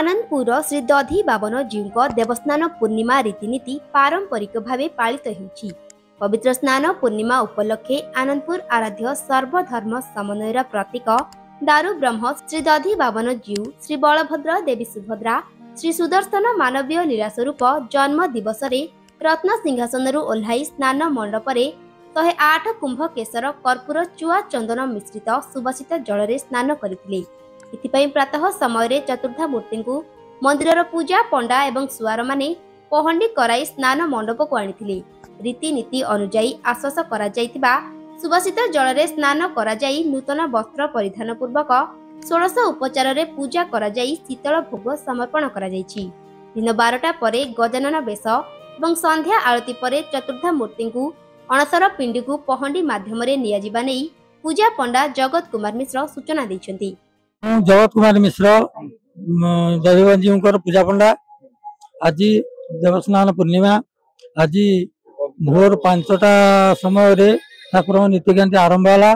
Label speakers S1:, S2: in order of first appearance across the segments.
S1: आनंदपुर श्री दधी बावन जीव देवस्नान पूर्णिमा रीतिनीति पारंपरिक भाव पालित होउछि। पवित्र स्नान पूर्णिमा उपलक्षे आनंदपुर आराध्य सर्वधर्म समन्वयर प्रतीक दारु ब्रह्म श्री दधी बावन जीव श्री बलभद्र देवी सुभद्रा श्री सुदर्शन मानवीय लीलास्वरूप जन्म दिवस रत्न सिंहासन ओह्लाई स्नान मंडप 108 कुंभ केशर कर्पूर चुआ चंदन मिश्रित सुबासित जल स्नान करथिले। इथिपई प्रातः समय चतुर्धा मूर्ति को मंदिर पूजा पंडा एवं सुआर माने पहंडी कराई स्नान मंडप को आनिथिले। रीतिनीति अनुजाई आश्वास करा जायतिबा सुबासित जल स्नान करा जाई नूतन वस्त्र परिधान पूर्वक 16 उपचार रे पूजा करा जाई शीतल भोग समर्पण करा जायछि। दिन 12टा परे गजानन बेश एवं संध्या आरती परे चतुर्धा मूर्ति को अणसर पिंडी को पहंडी माध्यम रे निया जिबा नै पूजा पंडा जगत कुमार मिश्र सूचना दैछन्ति।
S2: जगत कुमार मिश्र दधिबावन जी पूजा पंडा आज देवस्नान पूर्णिमा आज भोर 5टा समय ठाकुर नीतिकांति आरंभ है।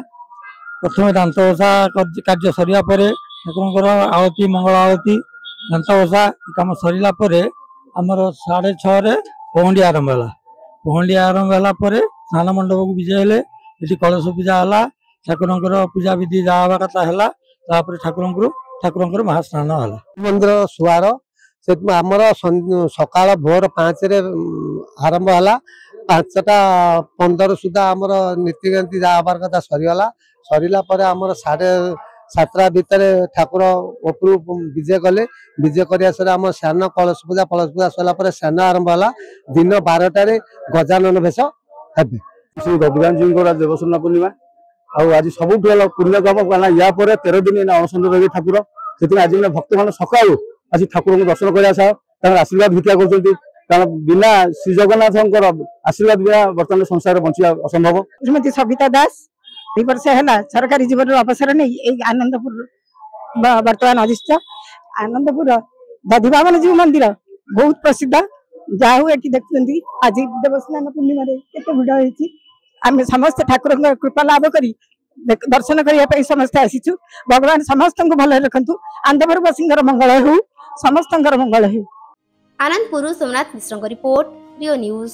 S2: प्रथम दांत ओषा कार्य सरिया ठाकुर आळती मंगल आळती दांत ओषा कम सरला आमर 6:30 पहंडी आरंभ है। पहंडी आरंभ है स्नान मंडप को विजय हेले ये कलश पूजा है। ठाकुर पूजा विधि जहाँ कथा है ठाकुर महास्नान है।
S3: मंदिर सुआर से आमर सकाल भोर 5 आरंभ है। 5:15 सुधा आमर नीतिकांति जहाँ हबार कथा सरीगला। सरला आमर 7:30 भितर ठाकुर उपरू विजय कले। विजय कर स्नान कलश पूजा सरला स्नान आरंभ है। दिन 12टार गजानन भेष हे श्री दधिबावन जी देवस्नान पूर्णिमा आज सब पुण्य कम कहना या 13 दिन अनशन रही ठाकुर से आज भक्त मान सका आज ठाकुर को दर्शन कर आशीर्वाद भिक्षा कर बिना श्री जगन्नाथ आशीर्वाद बिना बर्तमान संसार बंचा असंभव।
S4: श्रीमती सविता दास 2 वर्ष है सरकारी जीवन अवसर नहीं आनंदपुर बर्तमान अधिष्ठ आनंदपुर दधिबावन जीव मंदिर बहुत प्रसिद्ध जाऊ ये देखते आज देवस्नान पूर्णिमा केते भिड़ होती आम समस्त ठाकुर कृपा लाभ कर दर्शन करने समस्त आसीचु। भगवान समस्त को भल रखु। आनंदपुरवासी मंगल हो समस्त मंगल हो।
S1: आनंदपुर सोमनाथ मिश्र रिपोर्ट रियो न्यूज।